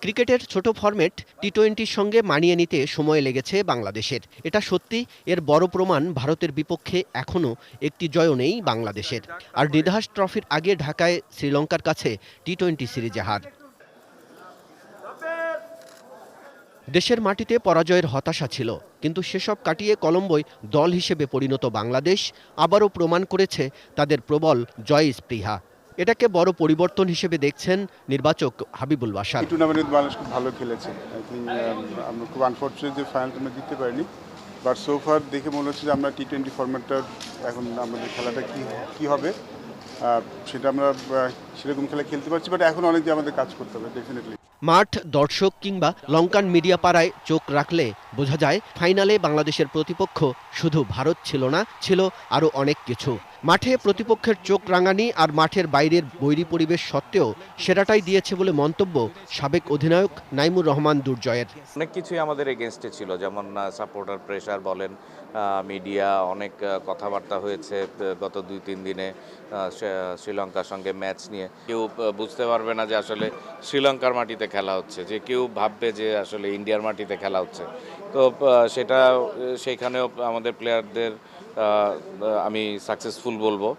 ক্রিকেটের ছোট ফরম্যাট টি-20-র সঙ্গে মানিয়ে নিতে সময় লেগেছে বাংলাদেশের। এটা সত্যি, এর বড় প্রমাণ ভারতের বিপক্ষে এখনও একটি জয়ও নেই বাংলাদেশের। আর নিদহাস ট্রফির আগে ঢাকায় শ্রীলঙ্কার কাছে টি-20 সিরিজে হার। দেশের মাটিতে পরাজয়ের হতাশা ছিল, কিন্তু সেসব কাটিয়ে কলম্বোয় দল হিসেবে পরিণত বাংলাদেশ আবারও প্রমাণ করেছে তাদের প্রবল জয় স্পৃহা। এটাকে বড় পরিবর্তন হিসেবে দেখছেন নির্বাচক হাবিবুল বাশার। টুর্নামেন্টে বাংলাদেশ খুব ভালো খেলেছে। আই থিঙ্ক আমরা খুব আনফর্চুনেট যে ফাইনালটা আমরা জিততে পারিনি, বাট সো ফার দেখে মনে হচ্ছে যে আমরা টি-20 ফরম্যাটটা এখন আমাদের খেলাটা কি হবে সেটা আমরা সেরকম খেলা খেলতে পারছি, বাট এখন অনেক যে আমাদের কাজ করতে হবে ডেফিনেটলি। মাঠ, দর্শক কিংবা লঙ্কান মিডিয়া পাড়ায় চোখ রাখলে বোঝা যায় ফাইনালে বাংলাদেশের প্রতিপক্ষ শুধু ভারত ছিল না, ছিল আরও অনেক কিছু। মাঠে প্রতিপক্ষের চোখ রাঙানি আর মাঠের বাইরের বৈরী পরিবেশ সত্ত্বেও সেরাটাই দিয়েছে বলে মন্তব্য সাবেক অধিনায়ক নাইমুর রহমান দুর্জয়ের। অনেক কিছুই আমাদের এগেনস্টে ছিল, যেমন সাপোর্টার প্রেশার বলেন, মিডিয়া, অনেক কথাবার্তা হয়েছে গত 2-3 দিনে শ্রীলঙ্কার সঙ্গে ম্যাচ নিয়ে। কেউ বুঝতে পারবে না যে আসলে শ্রীলঙ্কার মাটিতে খেলা হচ্ছে, যে কেউ ভাববে যে আসলে ইন্ডিয়ার মাটিতে খেলা হচ্ছে। তো সেটা সেইখানেও আমাদের প্লেয়ারদের আমি সাকসেসফুল বলবো।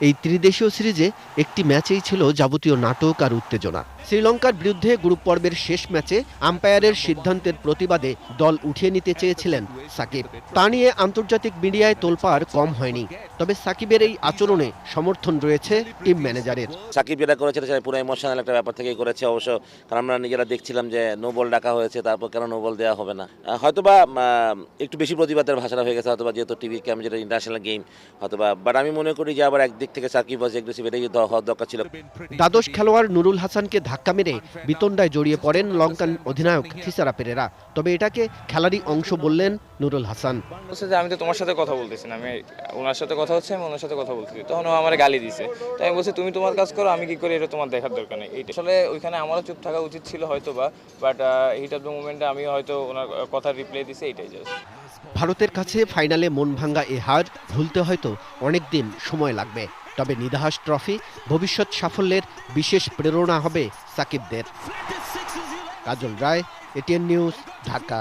এই ত্রিদেশীয় সিরিজে একটি ম্যাচেই ছিল যাবতীয় নাটক আর উত্তেজনা। শ্রীলঙ্কার বিরুদ্ধে গ্রুপ পর্বের শেষ ম্যাচে আম্পায়ারের সিদ্ধান্তের প্রতিবাদে দল উঠিয়ে নিতে চেয়েছিলেন সাকিব। তা নিয়ে আন্তর্জাতিক মিডিয়ায় তোলপাড় কম হয়নি, তবে সাকিবের এই আচরণে সমর্থন রয়েছে টিম ম্যানেজারের। সাকিব যেটা করেছে সেটা পুরো ইমোশনাল একটা ব্যাপার থেকেই করেছে অবশ্য, কারণ আমরা নিজেরা দেখছিলাম যে নো বল ডাকা হয়েছে, তারপর কেন নো বল দেওয়া হবে না। হয়তোবা একটু বেশি প্রতিবাদের ভাষাটা হয়ে গেছে হয়তোবা, যেহেতু টিভি ক্যাম যেটা ইন্টারন্যাশনাল গেম হয়তোবা, বাট আমি মনে করি যে আবার একদিক থেকে সাকিব ওয়াজ এগ্রেসিভ, এটাই হওয়ার দরকার ছিল। দ্বাদশ খেলোয়াড় নুরুল হাসানকে ধাক্কা মেরে বিতণ্ডায় জড়িয়ে পড়েন লঙ্কান অধিনায়ক থিসারা পেরেরা। তবে এটাকে খেলারই অংশ বললেন নুরুল হাসান। আমি তো তোমার সাথে কথা বলতেছি না, আমি ওনার সাথে কথা হচ্ছে, আমি ওনার সাথে কথা বলতেছি, তখন ও আমার গালি দিছে। তাই আমি বলছি তুমি তোমার কাজ করো, আমি কি করি এটা তোমার দেখার দরকার নেই। এইটা আসলে ওইখানে আমারও চুপ থাকা উচিত ছিল হয়তো বা, বাট হিট অফ দ্য মোমেন্টে আমি হয়তো ওনার কথা রিপ্লাই দিছি, এইটাই জাস্ট। ভারতের কাছে ফাইনালে মন ভাঙ্গা এ হার ভুলতে হয়তো অনেক দিন সময় লাগবে, তবে নিদহাস ট্রফি ভবিষ্যৎ সাফল্যের বিশেষ প্রেরণা হবে সাকিবদের। কাজল রায়, এটিএন নিউজ, ঢাকা।